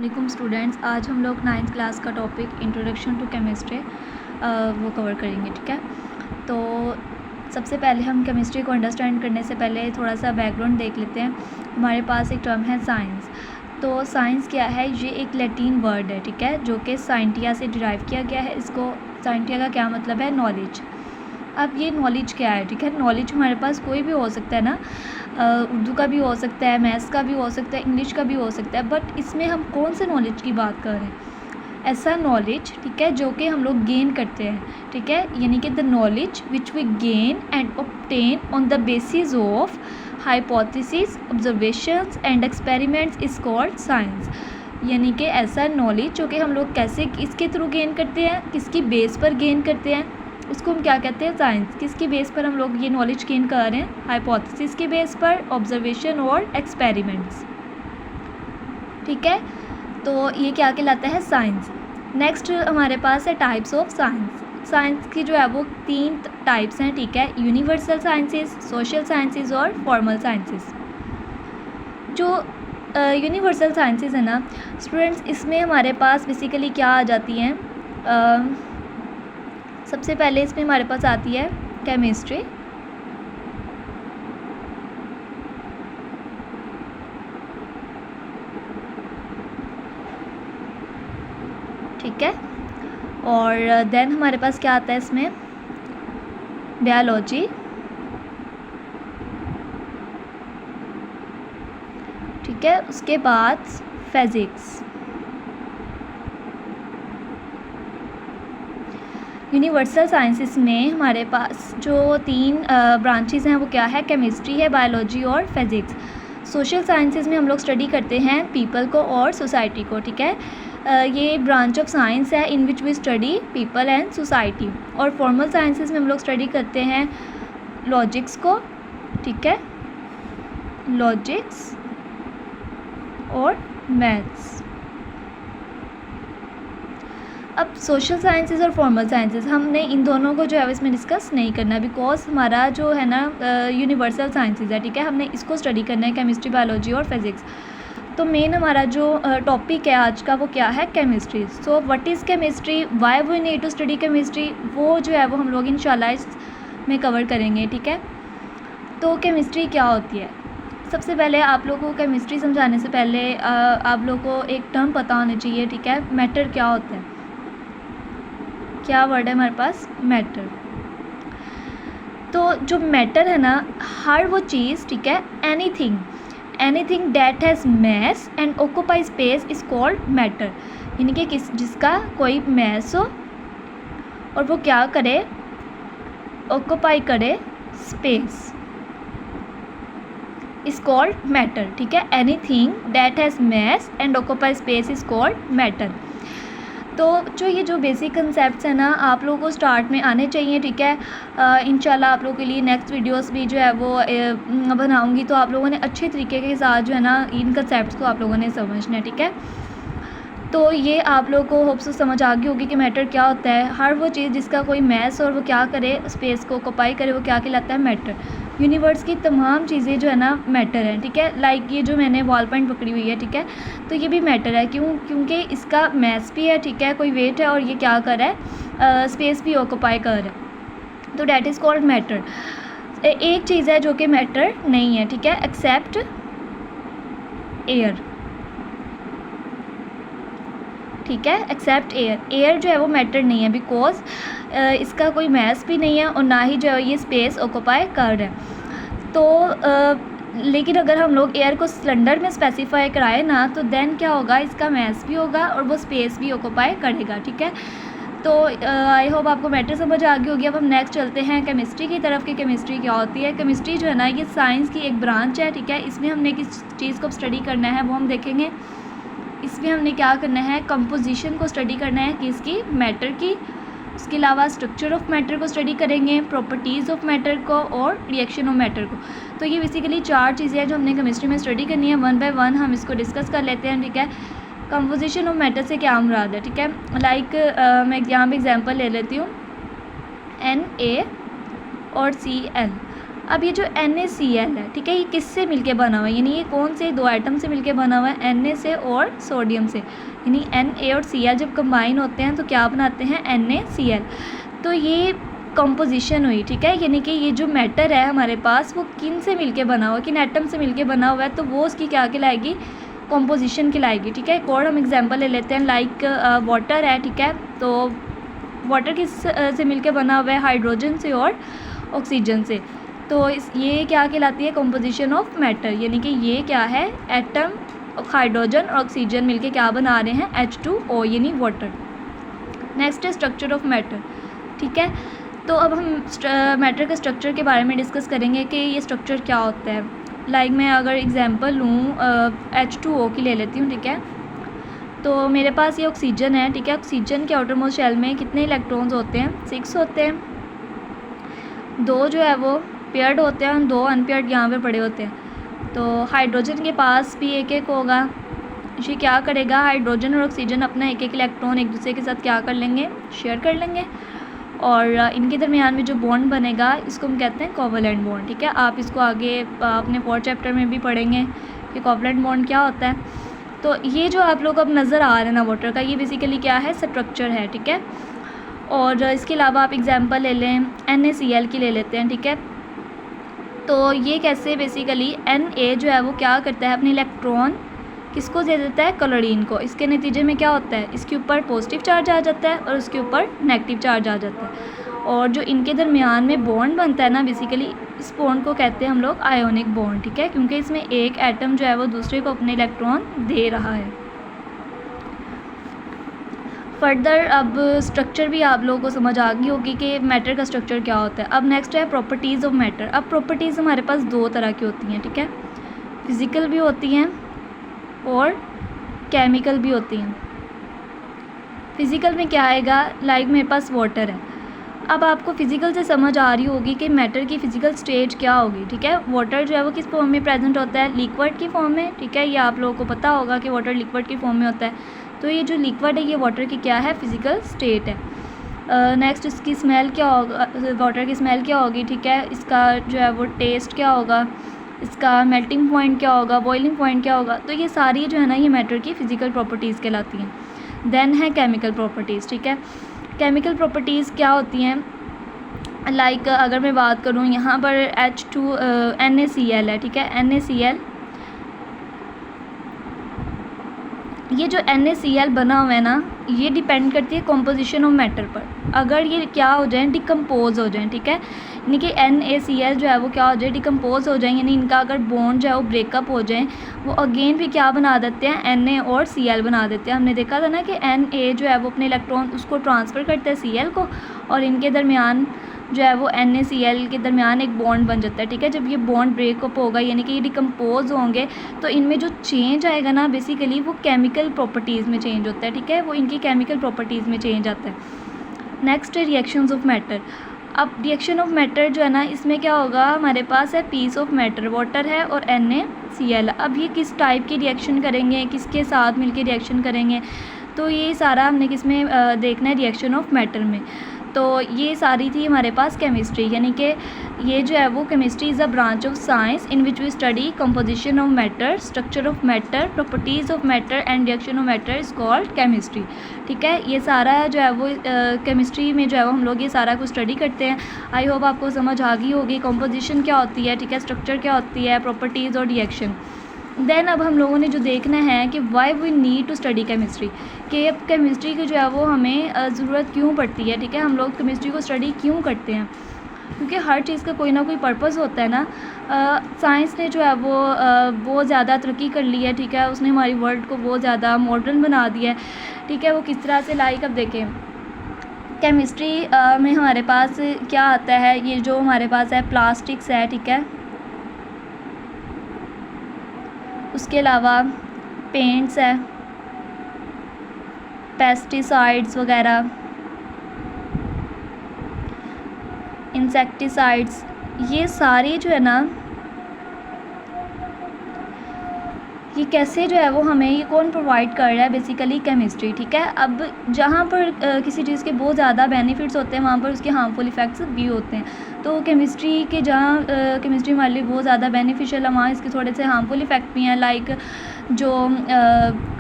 वालेकुम स्टूडेंट्स, आज हम लोग 9th क्लास का टॉपिक इंट्रोडक्शन टू केमिस्ट्री वो कवर करेंगे। ठीक है, तो सबसे पहले हम केमिस्ट्री को अंडरस्टैंड करने से पहले थोड़ा सा बैकग्राउंड देख लेते हैं। हमारे पास एक टर्म है साइंस। तो साइंस क्या है? ये एक लैटिन वर्ड है, ठीक है, जो कि साइंटिया से डिराइव किया गया है। इसको साइंटिया का क्या मतलब है? नॉलेज। अब ये नॉलेज क्या है? ठीक है, नॉलेज हमारे पास कोई भी हो सकता है ना, उर्दू का भी हो सकता है, मैथ्स का भी हो सकता है, इंग्लिश का भी हो सकता है, बट इसमें हम कौन से नॉलेज की बात कर रहे हैं? ऐसा नॉलेज, ठीक है, जो कि हम लोग गेन करते हैं, ठीक है, यानी कि the knowledge which we gain and obtain on the basis of hypothesis, observations and experiments is called science. यानी कि ऐसा नॉलेज जो कि हम लोग कैसे, किसके थ्रू गेन करते हैं, किसकी बेस पर गेन करते हैं, उसको हम क्या कहते हैं? साइंस। किसकी बेस पर हम लोग ये नॉलेज गेन कर रहे हैं? हाइपोथेसिस की बेस पर, ऑब्जर्वेशन और एक्सपेरिमेंट्स। ठीक है, तो ये क्या कहलाता है? साइंस। नेक्स्ट हमारे पास है टाइप्स ऑफ साइंस। साइंस की जो है वो 3 टाइप्स हैं, ठीक है, यूनिवर्सल साइंसेस, सोशल साइंसेस और फॉर्मल साइंसेस। जो यूनिवर्सल साइंसेस है ना स्टूडेंट्स, इसमें हमारे पास बेसिकली क्या आ जाती हैं? सबसे पहले इसमें हमारे पास आती है केमिस्ट्री, ठीक है, और देन हमारे पास क्या आता है इसमें? बायोलॉजी, ठीक है, उसके बाद फिजिक्स। यूनिवर्सल साइंसेस में हमारे पास जो 3 ब्रांचेस हैं वो क्या है? केमिस्ट्री है, बायोलॉजी और फिजिक्स। सोशल साइंसेस में हम लोग स्टडी करते हैं पीपल को और सोसाइटी को, ठीक है, ये ब्रांच ऑफ साइंस है in which we study people and society. और फॉर्मल साइंसेस में हम लोग स्टडी करते हैं लॉजिक्स को, ठीक है, लॉजिक्स और मैथ्स। अब सोशल साइंसेस और फॉर्मल साइंसेस हमने इन दोनों को जो है इसमें डिस्कस नहीं करना, बिकॉज हमारा जो है ना यूनिवर्सल साइंसेस है, ठीक है, हमने इसको स्टडी करना है, केमिस्ट्री, बायोलॉजी और फिजिक्स। तो मेन हमारा जो टॉपिक है आज का वो क्या है? Chemistry. So what is chemistry, why we need to study chemistry, वो जो है वो हम लोग इंशाल्लाह इसमें कवर करेंगे। ठीक है, तो केमिस्ट्री क्या होती है? सबसे पहले आप लोगों को केमिस्ट्री समझाने से पहले आप लोगों को एक टर्म पता होना चाहिए, ठीक है, मैटर क्या होता है? क्या वर्ड है हमारे पास? मैटर। तो जो मैटर है ना, हर वो चीज़, ठीक है, anything that has mass and occupy space is called matter. यानी कि जिसका कोई मैस हो और वो क्या करे? ऑक्यूपाई करे स्पेस, इज कॉल्ड मैटर। ठीक है, anything that has mass and occupy space is called matter. तो जो बेसिक कंसेप्ट्स हैं ना आप लोगों को स्टार्ट में आने चाहिए, ठीक है। इंशाल्लाह आप लोगों के लिए नेक्स्ट वीडियोस भी जो है वो बनाऊंगी, तो आप लोगों ने अच्छे तरीके के साथ जो है ना इन कंसेप्ट्स को आप लोगों ने समझना है, ठीक है। तो ये आप लोगों को होप्स समझ आ गई होगी कि मैटर क्या होता है। हर वो चीज़ जिसका कोई मैस और वो क्या करे, स्पेस को ऑक्यूपाई करे, वो क्या कहलाता है? मैटर। यूनिवर्स की तमाम चीज़ें जो है ना मैटर हैं, ठीक है। लाइक ये जो मैंने वॉल पॉइंट पकड़ी हुई है, ठीक है, तो ये भी मैटर है। क्योंकि इसका मैस भी है, ठीक है, कोई वेट है, और ये क्या कर रहा है? स्पेस भी ऑक्यूपाई कर रहा है, तो डैट इज़ कॉल्ड मैटर। एक चीज़ है जो कि मैटर नहीं है, ठीक है, एक्सेप्ट एयर, ठीक है, एक्सेप्ट एयर जो है वो मैटर नहीं है, बिकॉज इसका कोई मैस भी नहीं है और ना ही जो है ये स्पेस ऑक्यूपाई कर रहा है। तो लेकिन अगर हम लोग एयर को सिलेंडर में स्पेसिफाई कराए ना, तो देन क्या होगा? इसका मैस भी होगा और वो स्पेस भी ऑक्यूपाई करेगा, ठीक है। तो आई होप आपको मैटर समझ आ गई होगी। अब हम नेक्स्ट चलते हैं केमिस्ट्री की तरफ कि केमिस्ट्री क्या होती है। केमिस्ट्री जो है ना ये साइंस की एक ब्रांच है, ठीक है। इसमें हमने किस चीज़ को स्टडी करना है वो हम देखेंगे। इसमें हमने क्या करना है? कंपोजिशन को स्टडी करना है, किसकी? मैटर की। उसके अलावा स्ट्रक्चर ऑफ मैटर को स्टडी करेंगे, प्रॉपर्टीज़ ऑफ मैटर को और रिएक्शन ऑफ मैटर को। तो ये बेसिकली 4 चीज़ें हैं जो हमने केमिस्ट्री में स्टडी करनी है। 1 बाय 1 हम इसको डिस्कस कर लेते हैं, ठीक है। कंपोजिशन ऑफ मैटर से क्या मुराद है, ठीक है। लाइक मैं यहाँ पे एग्जांपल ले लेती हूँ, Na और Cl। अब ये जो NaCl है, ठीक है, ये किससे मिलके बना हुआ है, यानी ये कौन से दो एटम से मिलके बना हुआ है, Na से और सोडियम से, यानी Na और Cl जब कंबाइन होते हैं तो क्या बनाते हैं, NaCl। तो ये कंपोजिशन हुई, ठीक है, यानी कि ये जो मैटर है हमारे पास वो किन से मिलके बना हुआ है, किन एटम से मिलके बना हुआ है, तो वो उसकी क्या कहलाएगी, कंपोजिशन कहलाएगी, ठीक है। एक और हम एग्जांपल ले लेते हैं, लाइक वाटर है, ठीक है, तो वाटर किस से मिलके बना हुआ है, हाइड्रोजन से और ऑक्सीजन से। तो ये क्या कहलाती है, कंपोजिशन ऑफ मैटर, यानी कि ये क्या है, एटम हाइड्रोजन और ऑक्सीजन मिलके क्या बना रहे हैं, H2O यानी वाटर। नेक्स्ट है स्ट्रक्चर ऑफ मैटर, ठीक है। तो अब हम मैटर के स्ट्रक्चर के बारे में डिस्कस करेंगे कि ये स्ट्रक्चर क्या होता है। लाइक मैं अगर एग्जांपल लूँ H2O की ले लेती हूँ, ठीक है। तो मेरे पास ये ऑक्सीजन है, ठीक है, ऑक्सीजन के आउटर मोस्ट शेल में कितने इलेक्ट्रॉन्स होते हैं, 6 होते हैं, 2 जो है वो पेयर्ड होते हैं और 2 अनपेयर्ड यहाँ पे पड़े होते हैं। तो हाइड्रोजन के पास भी एक एक होगा, ये क्या करेगा, हाइड्रोजन और ऑक्सीजन अपना एक एक इलेक्ट्रॉन एक दूसरे के साथ क्या कर लेंगे, शेयर कर लेंगे, और इनके दरमियान में जो बॉन्ड बनेगा इसको हम कहते हैं कोवलेंट बॉन्ड, ठीक है। आप इसको आगे अपने 4th चैप्टर में भी पढ़ेंगे कि कोवलेंट बॉन्ड क्या होता है। तो ये जो आप लोग अब नज़र आ रहे हैं ना वाटर का, ये बेसिकली क्या है, स्ट्रक्चर है, ठीक है। और इसके अलावा आप एग्जांपल ले लें NaCl की ले लेते हैं, ठीक है। तो ये कैसे, बेसिकली Na जो है वो क्या करता है, अपने इलेक्ट्रॉन किसको दे देता है, क्लोरीन को। इसके नतीजे में क्या होता है, इसके ऊपर पॉजिटिव चार्ज आ जाता है और उसके ऊपर नेगेटिव चार्ज आ जाता है, और जो इनके दरमियान में बॉन्ड बनता है ना, बेसिकली इस बॉन्ड को कहते हैं हम लोग आयोनिक बॉन्ड, ठीक है, क्योंकि इसमें एक एटम जो है वो दूसरे को अपने इलेक्ट्रॉन दे रहा है। फर्दर अब स्ट्रक्चर भी आप लोगों को समझ आ गई होगी कि मैटर का स्ट्रक्चर क्या होता है। अब नेक्स्ट है प्रॉपर्टीज़ ऑफ मैटर। अब प्रॉपर्टीज़ हमारे पास 2 तरह की होती हैं, ठीक है, फिज़िकल भी होती हैं और केमिकल भी होती हैं। फिज़िकल में क्या आएगा, लाइक मेरे पास वाटर है। अब आपको फिज़िकल से समझ आ रही होगी कि मैटर की फ़िज़िकल स्टेट क्या होगी, ठीक है। वाटर जो है वो किस फॉर्म में प्रेजेंट होता है, लिक्विड की फॉर्म में, ठीक है, ये आप लोगों को पता होगा कि वाटर लिक्विड की फॉर्म में होता है। तो ये जो लिक्विड है ये वाटर की क्या है, फ़िज़िकल स्टेट है। नेक्स्ट इसकी स्मेल क्या होगा, वाटर की स्मेल क्या होगी, ठीक है, इसका जो है वो टेस्ट क्या होगा, इसका मेल्टिंग पॉइंट क्या होगा, बॉइलिंग पॉइंट क्या होगा। तो ये सारी जो है ना ये मैटर की फ़िज़िकल प्रॉपर्टीज़ कहलाती हैं। देन है केमिकल प्रॉपर्टीज़, ठीक है। केमिकल प्रॉपर्टीज़ क्या होती हैं, लाइक अगर मैं बात करूँ यहाँ पर NaCl है, ठीक है, NaCl, ये जो NaCl बना हुआ है ना, ये डिपेंड करती है कॉम्पोजिशन ऑफ मैटर पर। अगर ये क्या हो जाए, डिकम्पोज हो जाए, ठीक है, यानी कि NaCl जो है वो क्या हो जाए, डिकम्पोज हो जाए, यानी इनका अगर बॉन्ड जो है वो ब्रेकअप हो जाए, वो अगेन भी क्या बना देते हैं, Na और Cl बना देते हैं। हमने देखा था ना कि Na जो है वो अपने इलेक्ट्रॉन उसको ट्रांसफ़र करते हैं Cl को, और इनके दरमियान जो है वो NaCl के दरमियान एक बॉन्ड बन जाता है, ठीक है। जब ये बॉन्ड ब्रेकअप होगा, यानी कि ये डिकम्पोज होंगे, तो इनमें जो चेंज आएगा ना, बेसिकली वो केमिकल प्रॉपर्टीज़ में चेंज होता है, ठीक है, वो इनकी केमिकल प्रॉपर्टीज़ में चेंज आता है। नेक्स्ट है रिएक्शंस ऑफ मैटर। अब रिएक्शन ऑफ मैटर जो है ना, इसमें क्या होगा, हमारे पास है पीस ऑफ मैटर, वाटर है और NaCl। अब ये किस टाइप की रिएक्शन करेंगे, किसके साथ मिलके रिएक्शन करेंगे, तो ये सारा हमने किस में देखना है, रिएक्शन ऑफ मैटर में। तो ये सारी थी हमारे पास केमिस्ट्री, यानी कि ये जो है वो chemistry is a branch of science in which we study composition of matter, structure of matter, properties of matter and reaction of matter is called chemistry, ठीक है। ये सारा जो है वो केमिस्ट्री में जो है वो हम लोग ये सारा कुछ स्टडी करते हैं। आई होप आपको समझ आ गई होगी कंपोजिशन क्या होती है, ठीक है, स्ट्रक्चर क्या होती है, प्रॉपर्टीज़ और रिएक्शन। देन अब हम लोगों ने जो देखना है कि why we need to study chemistry, कि अब केमिस्ट्री की जो है वो हमें ज़रूरत क्यों पड़ती है, ठीक है, हम लोग केमिस्ट्री को स्टडी क्यों करते हैं, क्योंकि हर चीज़ का कोई ना कोई पर्पस होता है ना। साइंस ने जो है वो बहुत ज़्यादा तरक्की कर ली है, ठीक है, उसने हमारी वर्ल्ड को बहुत ज़्यादा मॉडर्न बना दिया है, ठीक है। वो किस तरह से, लाइक अब देखें केमिस्ट्री में हमारे पास क्या आता है, ये जो हमारे पास है प्लास्टिक्स है, ठीक है, उसके अलावा पेंट्स है, पेस्टिसाइड्स वगैरह, इंसेक्टिसाइड्स, ये सारी जो है ना, कि कैसे जो है वो हमें ये कौन प्रोवाइड कर रहा है, बेसिकली केमिस्ट्री, ठीक है। अब जहाँ पर किसी चीज़ के बहुत ज़्यादा बेनिफिट्स होते हैं वहाँ पर उसके हार्मफुल इफ़ेक्ट्स भी होते हैं। तो केमिस्ट्री के जहाँ केमिस्ट्री हमारे लिए बहुत ज़्यादा बेनिफिशियल है, वहाँ इसके थोड़े से हार्मफुल इफ़ेक्ट भी हैं। लाइक जो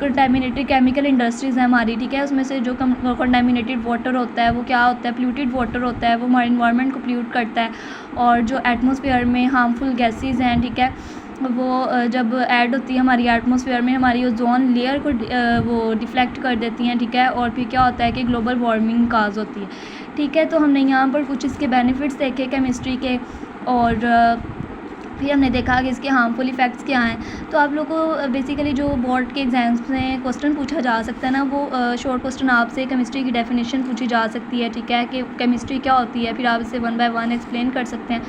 कंटेमिनेटेड केमिकल इंडस्ट्रीज़ हैं हमारी, ठीक है, उसमें से जो कंटेमिनेटेड वाटर होता है वो क्या होता है, पोल्यूटेड वाटर होता है, वो हमारे इन्वायरमेंट को पोल्यूट करता है। और जो एटमॉस्फेयर में हार्मफुल गैसेस हैं, ठीक है, वो जब ऐड होती है हमारी एटमॉस्फेयर में, हमारी ओजोन लेयर को वो डिफ्लेक्ट कर देती हैं, ठीक है। और फिर क्या होता है कि ग्लोबल वार्मिंग काज होती है, ठीक है। तो हमने यहाँ पर कुछ इसके बेनिफिट्स देखे केमिस्ट्री के, और फिर हमने देखा कि इसके हार्मफुल इफ़ेक्ट्स क्या हैं। तो आप लोग को बेसिकली जो बोर्ड के एग्ज़ाम्स में क्वेश्चन पूछा जा सकता है ना, वो शॉर्ट क्वेश्चन आपसे केमिस्ट्री की डेफिनेशन पूछी जा सकती है, ठीक है, कि केमिस्ट्री क्या होती है, फिर आप इसे 1 बाय 1 एक्सप्लेन कर सकते हैं,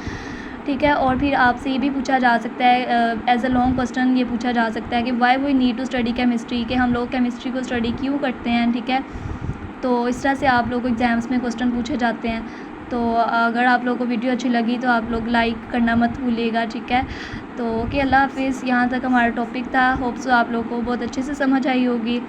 ठीक है। और फिर आपसे ये भी पूछा जा सकता है एज अ लॉन्ग क्वेश्चन, ये पूछा जा सकता है कि why we need to study chemistry, कि हम लोग केमिस्ट्री को स्टडी क्यों करते हैं, ठीक है। तो इस तरह से आप लोग को एग्ज़ाम्स में क्वेश्चन पूछे जाते हैं। तो अगर आप लोगों को वीडियो अच्छी लगी तो आप लोग लाइक करना मत भूलिएगा, ठीक है। तो ओके, अल्लाह हाफिज़। यहाँ तक हमारा टॉपिक था। होप्स आप लोगों को बहुत अच्छे से समझ आई होगी।